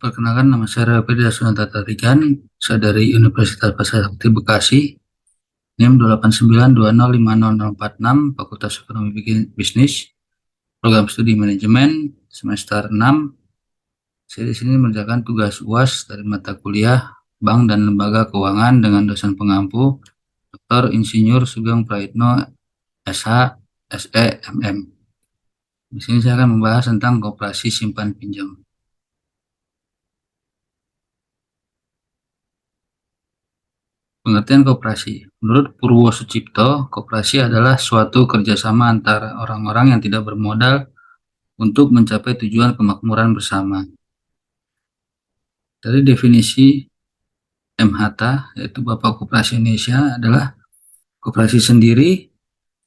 Perkenalkan, nama saya Raffi Sunata Tarigan. Saya dari Universitas Pasar Bekasi. NIM 289205046, Fakultas Ekonomi Bisnis, Program Studi Manajemen, semester 6. Saya di sini mengerjakan tugas UAS dari mata kuliah Bank dan Lembaga Keuangan dengan dosen pengampu Dr. Insinyur Sugeng Praitno, SH, SE, MM. Di sini saya akan membahas tentang koperasi simpan pinjam. Pengertian koperasi. Menurut Purwo Sucipto, koperasi adalah suatu kerjasama antara orang-orang yang tidak bermodal untuk mencapai tujuan kemakmuran bersama. Dari definisi MHT, yaitu Bapak Koperasi Indonesia, adalah koperasi sendiri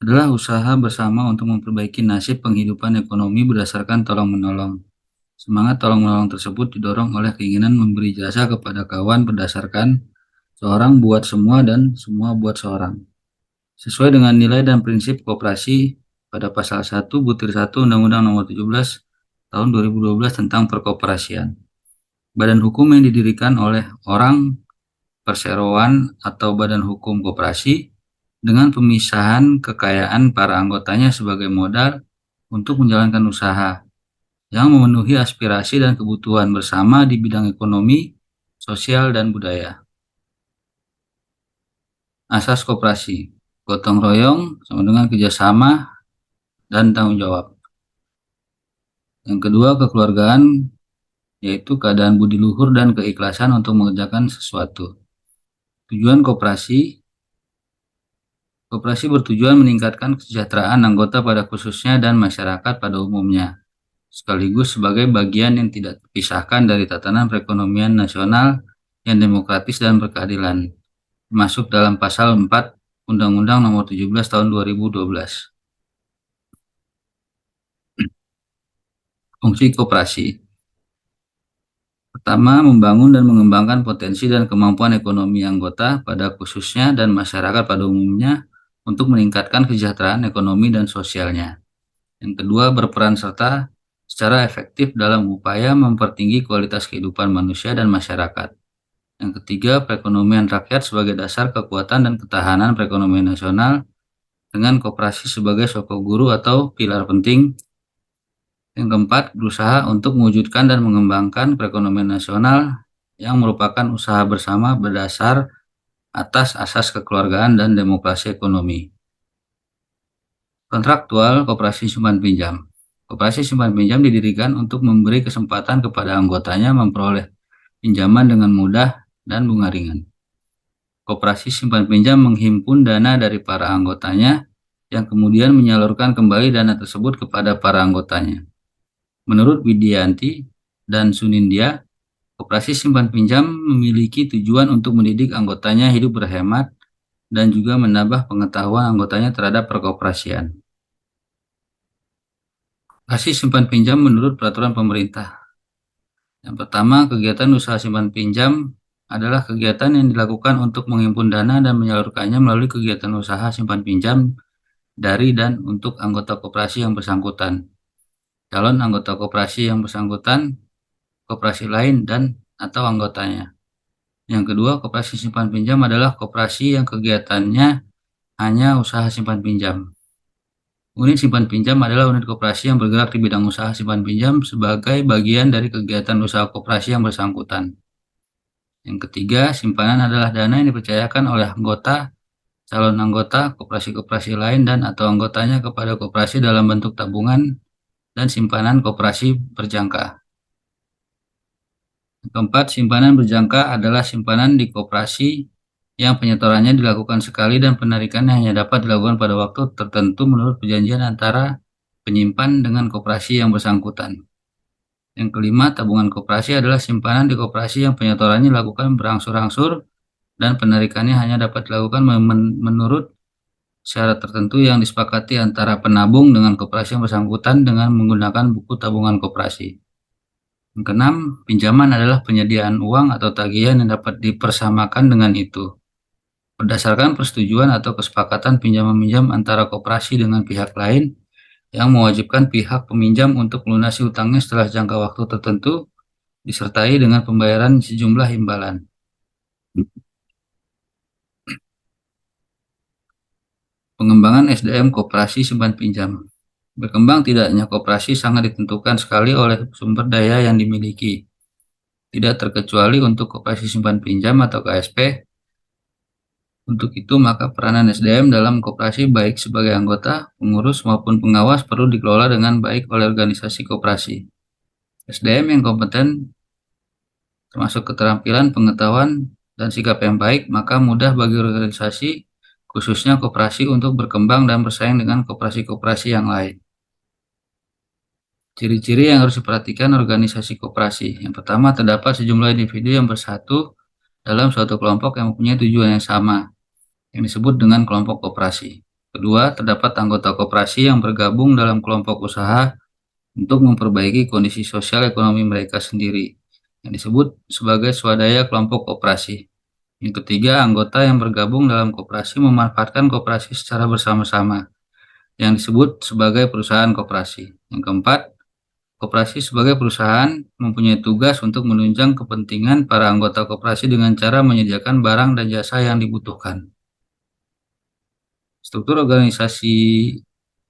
adalah usaha bersama untuk memperbaiki nasib penghidupan ekonomi berdasarkan tolong-menolong. Semangat tolong-menolong tersebut didorong oleh keinginan memberi jasa kepada kawan berdasarkan seorang buat semua dan semua buat seorang. Sesuai dengan nilai dan prinsip koperasi pada pasal 1 butir 1 Undang-Undang Nomor 17 Tahun 2012 tentang perkoperasian. Badan hukum yang didirikan oleh orang perseroan atau badan hukum koperasi dengan pemisahan kekayaan para anggotanya sebagai modal untuk menjalankan usaha yang memenuhi aspirasi dan kebutuhan bersama di bidang ekonomi, sosial, dan budaya. Asas koperasi, gotong royong sama dengan kerjasama dan tanggung jawab. Yang kedua, kekeluargaan, yaitu keadaan budi luhur dan keikhlasan untuk mengerjakan sesuatu. Tujuan koperasi bertujuan meningkatkan kesejahteraan anggota pada khususnya dan masyarakat pada umumnya, sekaligus sebagai bagian yang tidak terpisahkan dari tatanan perekonomian nasional yang demokratis dan berkeadilan, masuk dalam pasal 4 Undang-Undang Nomor 17 Tahun 2012. Fungsi koperasi. Pertama, membangun dan mengembangkan potensi dan kemampuan ekonomi anggota pada khususnya dan masyarakat pada umumnya untuk meningkatkan kesejahteraan ekonomi dan sosialnya. Yang kedua, berperan serta secara efektif dalam upaya mempertinggi kualitas kehidupan manusia dan masyarakat. Yang ketiga, perekonomian rakyat sebagai dasar kekuatan dan ketahanan perekonomian nasional dengan koperasi sebagai sokok guru atau pilar penting. Yang keempat, berusaha untuk mewujudkan dan mengembangkan perekonomian nasional yang merupakan usaha bersama berdasar atas asas kekeluargaan dan demokrasi ekonomi. Kontraktual koperasi simpan pinjam. Koperasi simpan pinjam didirikan untuk memberi kesempatan kepada anggotanya memperoleh pinjaman dengan mudah dan bunga ringan. Koperasi simpan pinjam menghimpun dana dari para anggotanya yang kemudian menyalurkan kembali dana tersebut kepada para anggotanya. Menurut Widianti dan Sunindya, koperasi simpan pinjam memiliki tujuan untuk mendidik anggotanya hidup berhemat dan juga menambah pengetahuan anggotanya terhadap perkoperasian. Koperasi simpan pinjam menurut peraturan pemerintah. Yang pertama, kegiatan usaha simpan pinjam adalah kegiatan yang dilakukan untuk menghimpun dana dan menyalurkannya melalui kegiatan usaha simpan pinjam dari dan untuk anggota koperasi yang bersangkutan, calon anggota koperasi yang bersangkutan, koperasi lain dan atau anggotanya. Yang kedua, koperasi simpan pinjam adalah koperasi yang kegiatannya hanya usaha simpan pinjam. Unit simpan pinjam adalah unit koperasi yang bergerak di bidang usaha simpan pinjam sebagai bagian dari kegiatan usaha koperasi yang bersangkutan. Yang ketiga, simpanan adalah dana yang dipercayakan oleh anggota, calon anggota, koperasi-koperasi lain dan atau anggotanya kepada koperasi dalam bentuk tabungan dan simpanan koperasi berjangka. Yang keempat, simpanan berjangka adalah simpanan di koperasi yang penyetorannya dilakukan sekali dan penarikannya hanya dapat dilakukan pada waktu tertentu menurut perjanjian antara penyimpan dengan koperasi yang bersangkutan. Yang kelima, tabungan koperasi adalah simpanan di koperasi yang penyetorannya dilakukan berangsur-angsur dan penarikannya hanya dapat dilakukan menurut syarat tertentu yang disepakati antara penabung dengan koperasi yang bersangkutan dengan menggunakan buku tabungan koperasi. Yang keenam, pinjaman adalah penyediaan uang atau tagihan yang dapat dipersamakan dengan itu berdasarkan persetujuan atau kesepakatan pinjam-meminjam antara koperasi dengan pihak lain yang mewajibkan pihak peminjam untuk melunasi utangnya setelah jangka waktu tertentu disertai dengan pembayaran sejumlah imbalan. Pengembangan SDM koperasi simpan pinjam. Berkembang tidaknya koperasi sangat ditentukan sekali oleh sumber daya yang dimiliki. Tidak terkecuali untuk koperasi simpan pinjam atau KSP. Untuk itu, maka peranan SDM dalam koperasi baik sebagai anggota, pengurus, maupun pengawas perlu dikelola dengan baik oleh organisasi koperasi. SDM yang kompeten, termasuk keterampilan, pengetahuan, dan sikap yang baik, maka mudah bagi organisasi, khususnya koperasi, untuk berkembang dan bersaing dengan koperasi-koperasi yang lain. Ciri-ciri yang harus diperhatikan organisasi koperasi. Yang pertama, terdapat sejumlah individu yang bersatu dalam suatu kelompok yang mempunyai tujuan yang sama, yang disebut dengan kelompok koperasi. Kedua, terdapat anggota koperasi yang bergabung dalam kelompok usaha untuk memperbaiki kondisi sosial ekonomi mereka sendiri, yang disebut sebagai swadaya kelompok koperasi. Yang ketiga, anggota yang bergabung dalam koperasi memanfaatkan koperasi secara bersama-sama, yang disebut sebagai perusahaan koperasi. Yang keempat, koperasi sebagai perusahaan mempunyai tugas untuk menunjang kepentingan para anggota koperasi dengan cara menyediakan barang dan jasa yang dibutuhkan. Struktur organisasi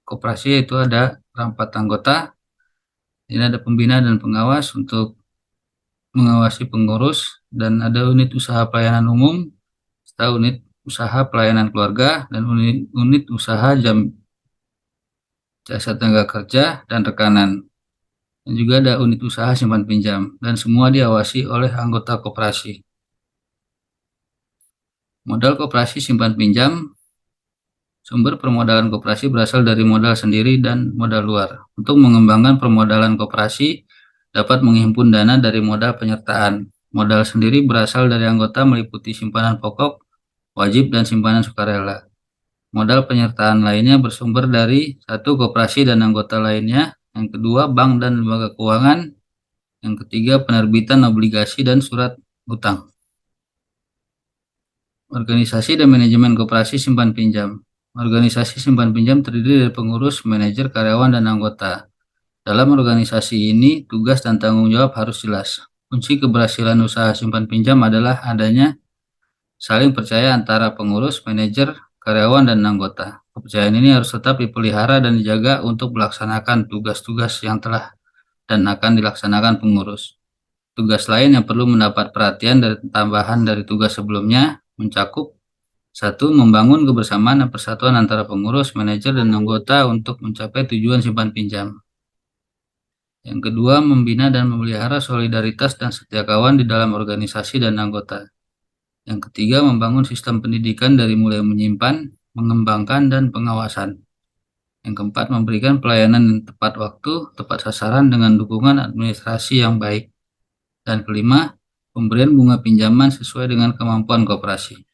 koperasi itu ada perangkat anggota, ini ada pembina dan pengawas untuk mengawasi pengurus, dan ada unit usaha pelayanan umum, serta unit usaha pelayanan keluarga, dan unit usaha jasa tenaga kerja dan rekanan. Dan juga ada unit usaha simpan pinjam, dan semua diawasi oleh anggota koperasi. Modal koperasi simpan pinjam. Sumber permodalan koperasi berasal dari modal sendiri dan modal luar. Untuk mengembangkan permodalan koperasi, dapat menghimpun dana dari modal penyertaan. Modal sendiri berasal dari anggota meliputi simpanan pokok, wajib, dan simpanan sukarela. Modal penyertaan lainnya bersumber dari satu, koperasi dan anggota lainnya. Yang kedua, bank dan lembaga keuangan. Yang ketiga, penerbitan obligasi dan surat utang. Organisasi dan manajemen koperasi simpan pinjam. Organisasi simpan pinjam terdiri dari pengurus, manajer, karyawan, dan anggota. Dalam organisasi ini, tugas dan tanggung jawab harus jelas. Kunci keberhasilan usaha simpan pinjam adalah adanya saling percaya antara pengurus, manajer, karyawan, dan anggota. Kepercayaan ini harus tetap dipelihara dan dijaga untuk melaksanakan tugas-tugas yang telah dan akan dilaksanakan pengurus. Tugas lain yang perlu mendapat perhatian dari tambahan dari tugas sebelumnya mencakup: 1. Membangun kebersamaan dan persatuan antara pengurus, manajer, dan anggota untuk mencapai tujuan simpan pinjam. Yang kedua, membina dan memelihara solidaritas dan setia kawan di dalam organisasi dan anggota. Yang ketiga, membangun sistem pendidikan dari mulai menyimpan, mengembangkan, dan pengawasan. Yang keempat, memberikan pelayanan yang tepat waktu, tepat sasaran dengan dukungan administrasi yang baik. Dan kelima, pemberian bunga pinjaman sesuai dengan kemampuan koperasi.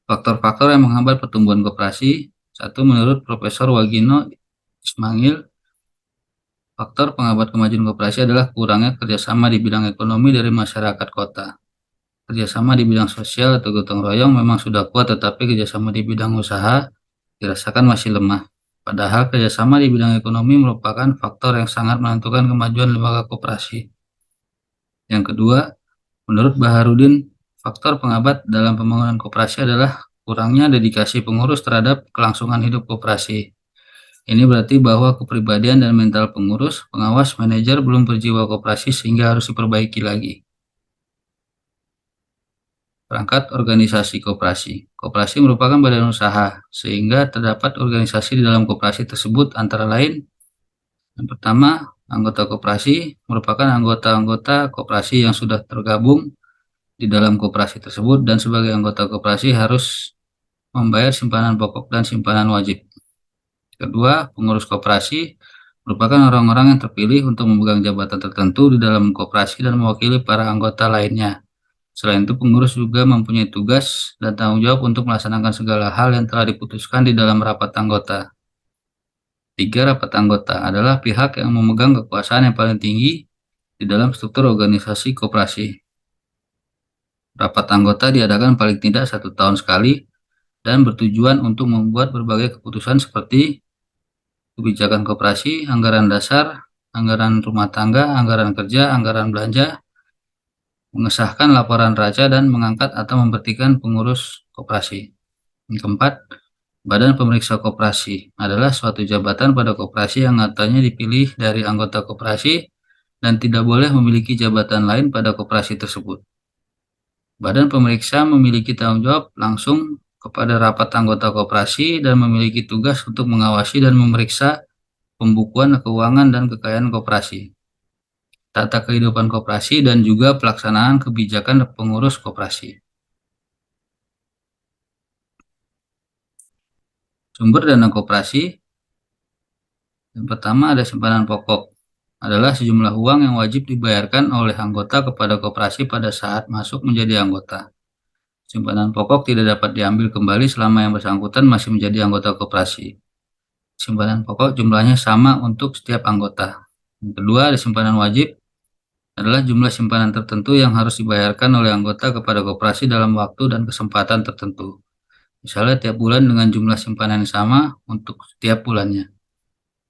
Faktor-faktor yang menghambat pertumbuhan koperasi. 1. Menurut Profesor Wagino Ismail, faktor penghambat kemajuan koperasi adalah kurangnya kerjasama di bidang ekonomi dari masyarakat kota. Kerjasama di bidang sosial atau gotong royong memang sudah kuat, tetapi kerjasama di bidang usaha dirasakan masih lemah. Padahal kerjasama di bidang ekonomi merupakan faktor yang sangat menentukan kemajuan lembaga koperasi. Yang kedua, menurut Baharudin, faktor penghambat dalam pembangunan koperasi adalah kurangnya dedikasi pengurus terhadap kelangsungan hidup koperasi. Ini berarti bahwa kepribadian dan mental pengurus, pengawas, manajer belum berjiwa koperasi sehingga harus diperbaiki lagi. Perangkat organisasi koperasi. Koperasi merupakan badan usaha, sehingga terdapat organisasi di dalam koperasi tersebut, antara lain: yang pertama, anggota koperasi merupakan anggota-anggota koperasi yang sudah tergabung di dalam koperasi tersebut, dan sebagai anggota koperasi harus membayar simpanan pokok dan simpanan wajib. Kedua, pengurus koperasi merupakan orang-orang yang terpilih untuk memegang jabatan tertentu di dalam koperasi dan mewakili para anggota lainnya. Selain itu, pengurus juga mempunyai tugas dan tanggung jawab untuk melaksanakan segala hal yang telah diputuskan di dalam rapat anggota. 3. Rapat anggota adalah pihak yang memegang kekuasaan yang paling tinggi di dalam struktur organisasi koperasi. Rapat anggota diadakan paling tidak 1 tahun sekali dan bertujuan untuk membuat berbagai keputusan seperti kebijakan koperasi, anggaran dasar, anggaran rumah tangga, anggaran kerja, anggaran belanja, mengesahkan laporan raja, dan mengangkat atau memberhentikan pengurus koperasi. Yang keempat, Badan Pemeriksa Koperasi adalah suatu jabatan pada koperasi yang katanya dipilih dari anggota koperasi dan tidak boleh memiliki jabatan lain pada koperasi tersebut. Badan pemeriksa memiliki tanggung jawab langsung kepada rapat anggota koperasi dan memiliki tugas untuk mengawasi dan memeriksa pembukuan keuangan dan kekayaan koperasi, tata kehidupan koperasi, dan juga pelaksanaan kebijakan pengurus koperasi. Sumber dana koperasi. Yang pertama ada simpanan pokok. Adalah sejumlah uang yang wajib dibayarkan oleh anggota kepada koperasi pada saat masuk menjadi anggota. Simpanan pokok tidak dapat diambil kembali selama yang bersangkutan masih menjadi anggota koperasi. Simpanan pokok jumlahnya sama untuk setiap anggota. Yang kedua, ada simpanan wajib, adalah jumlah simpanan tertentu yang harus dibayarkan oleh anggota kepada koperasi dalam waktu dan kesempatan tertentu. Misalnya tiap bulan dengan jumlah simpanan yang sama untuk setiap bulannya.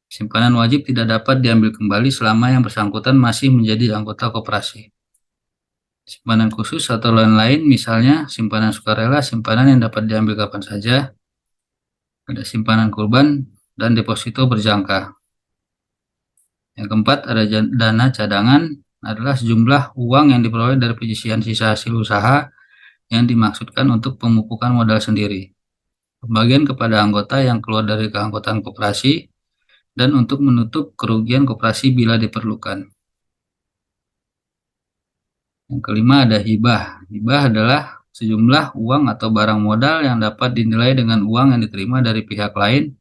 Simpanan wajib tidak dapat diambil kembali selama yang bersangkutan masih menjadi anggota koperasi. Simpanan khusus atau lain-lain, misalnya simpanan sukarela, simpanan yang dapat diambil kapan saja. Ada simpanan kurban dan deposito berjangka. Yang keempat, ada dana cadangan, adalah sejumlah uang yang diperoleh dari penyisihan sisa hasil usaha yang dimaksudkan untuk pemupukan modal sendiri, pembagian kepada anggota yang keluar dari keanggotaan koperasi, dan untuk menutup kerugian koperasi bila diperlukan. Yang kelima ada hibah. Hibah adalah sejumlah uang atau barang modal yang dapat dinilai dengan uang yang diterima dari pihak lain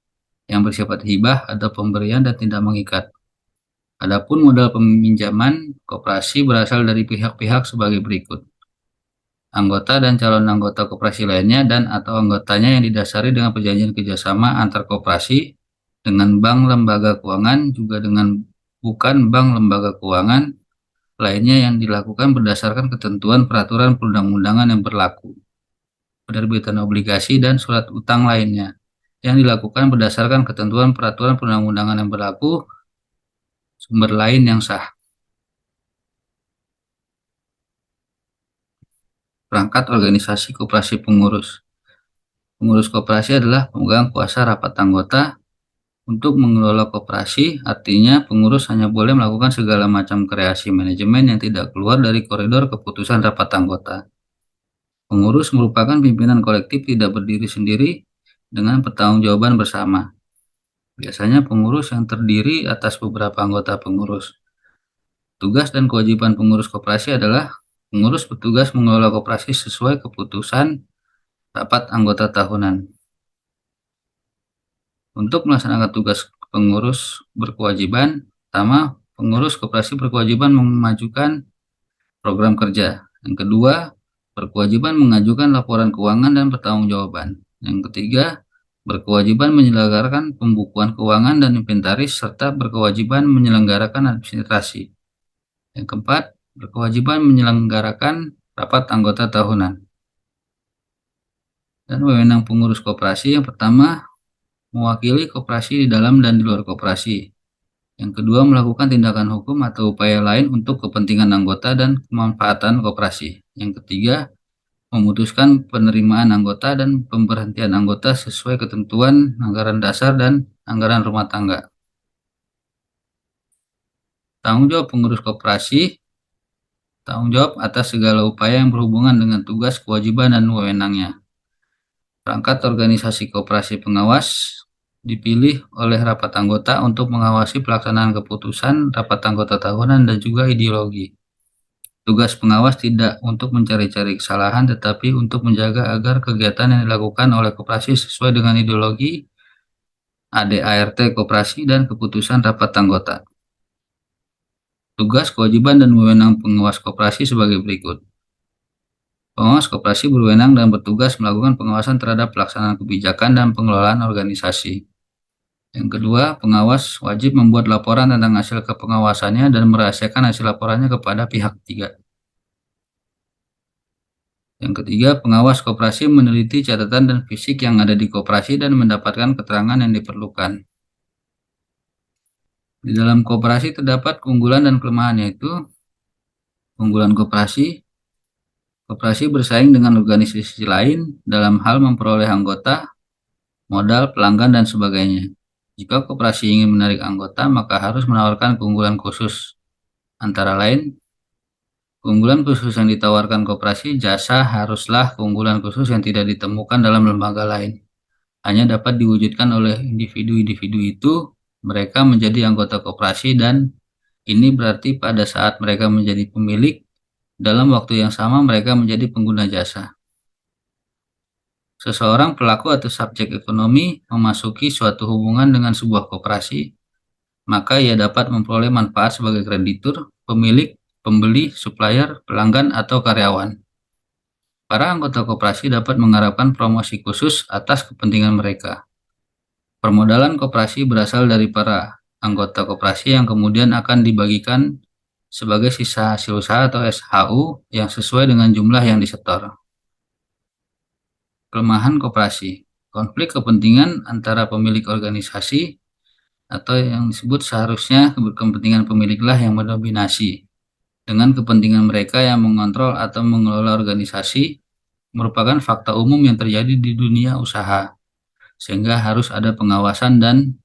yang bersifat hibah atau pemberian dan tidak mengikat. Adapun modal peminjaman koperasi berasal dari pihak-pihak sebagai berikut: anggota dan calon anggota koperasi lainnya dan atau anggotanya yang didasari dengan perjanjian kerjasama antar koperasi dengan bank lembaga keuangan, juga dengan bukan bank lembaga keuangan lainnya yang dilakukan berdasarkan ketentuan peraturan perundang-undangan yang berlaku, penerbitan obligasi dan surat utang lainnya yang dilakukan berdasarkan ketentuan peraturan perundang-undangan yang berlaku, sumber lain yang sah. Perangkat organisasi koperasi pengurus. Pengurus koperasi adalah pemegang kuasa rapat anggota untuk mengelola koperasi, artinya pengurus hanya boleh melakukan segala macam kreasi manajemen yang tidak keluar dari koridor keputusan rapat anggota. Pengurus merupakan pimpinan kolektif tidak berdiri sendiri dengan pertanggungjawaban bersama. Biasanya pengurus yang terdiri atas beberapa anggota pengurus. Tugas dan kewajiban pengurus koperasi adalah pengurus bertugas mengelola koperasi sesuai keputusan rapat anggota tahunan. Untuk melaksanakan tugas pengurus berkewajiban, pertama, pengurus koperasi berkewajiban memajukan program kerja. Yang kedua, berkewajiban mengajukan laporan keuangan dan pertanggungjawaban. Yang ketiga, berkewajiban menyelenggarakan pembukuan keuangan dan inventaris serta berkewajiban menyelenggarakan administrasi. Yang keempat, berkewajiban menyelenggarakan rapat anggota tahunan. Dan wewenang pengurus koperasi, yang pertama, mewakili koperasi di dalam dan di luar koperasi. Yang kedua, melakukan tindakan hukum atau upaya lain untuk kepentingan anggota dan kemanfaatan koperasi. Yang ketiga, memutuskan penerimaan anggota dan pemberhentian anggota sesuai ketentuan anggaran dasar dan anggaran rumah tangga. Tanggung jawab pengurus koperasi, tanggung jawab atas segala upaya yang berhubungan dengan tugas, kewajiban, dan wewenangnya. Perangkat organisasi koperasi pengawas dipilih oleh rapat anggota untuk mengawasi pelaksanaan keputusan rapat anggota tahunan dan juga ideologi. Tugas pengawas tidak untuk mencari-cari kesalahan, tetapi untuk menjaga agar kegiatan yang dilakukan oleh koperasi sesuai dengan ideologi, ADART koperasi, dan keputusan rapat anggota. Tugas, kewajiban, dan wewenang pengawas koperasi sebagai berikut. Pengawas koperasi berwenang dan bertugas melakukan pengawasan terhadap pelaksanaan kebijakan dan pengelolaan organisasi. Yang kedua, pengawas wajib membuat laporan tentang hasil kepengawasannya dan merahasiakan hasil laporannya kepada pihak ketiga. Yang ketiga, pengawas koperasi meneliti catatan dan fisik yang ada di koperasi dan mendapatkan keterangan yang diperlukan. Di dalam koperasi terdapat keunggulan dan kelemahan, yaitu keunggulan koperasi. Koperasi bersaing dengan organisasi lain dalam hal memperoleh anggota, modal, pelanggan, dan sebagainya. Jika koperasi ingin menarik anggota, maka harus menawarkan keunggulan khusus. Antara lain, keunggulan khusus yang ditawarkan koperasi jasa haruslah keunggulan khusus yang tidak ditemukan dalam lembaga lain. Hanya dapat diwujudkan oleh individu-individu itu, mereka menjadi anggota koperasi, dan ini berarti pada saat mereka menjadi pemilik, dalam waktu yang sama mereka menjadi pengguna jasa. Seseorang pelaku atau subjek ekonomi memasuki suatu hubungan dengan sebuah koperasi, maka ia dapat memperoleh manfaat sebagai kreditur, pemilik, pembeli, supplier, pelanggan, atau karyawan. Para anggota koperasi dapat mengharapkan promosi khusus atas kepentingan mereka. Permodalan koperasi berasal dari para anggota koperasi yang kemudian akan dibagikan sebagai sisa hasil usaha atau SHU yang sesuai dengan jumlah yang disetor. Kelemahan koperasi. Konflik kepentingan antara pemilik organisasi atau yang disebut seharusnya kepentingan pemiliklah yang mendominasi dengan kepentingan mereka yang mengontrol atau mengelola organisasi, merupakan fakta umum yang terjadi di dunia usaha, sehingga harus ada pengawasan dan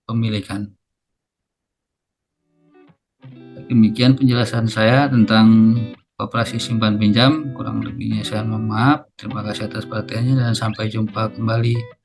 pemilikan. Demikian penjelasan saya tentang koperasi simpan pinjam. Kurang lebihnya saya mohon maaf. Terima kasih atas perhatiannya dan sampai jumpa kembali.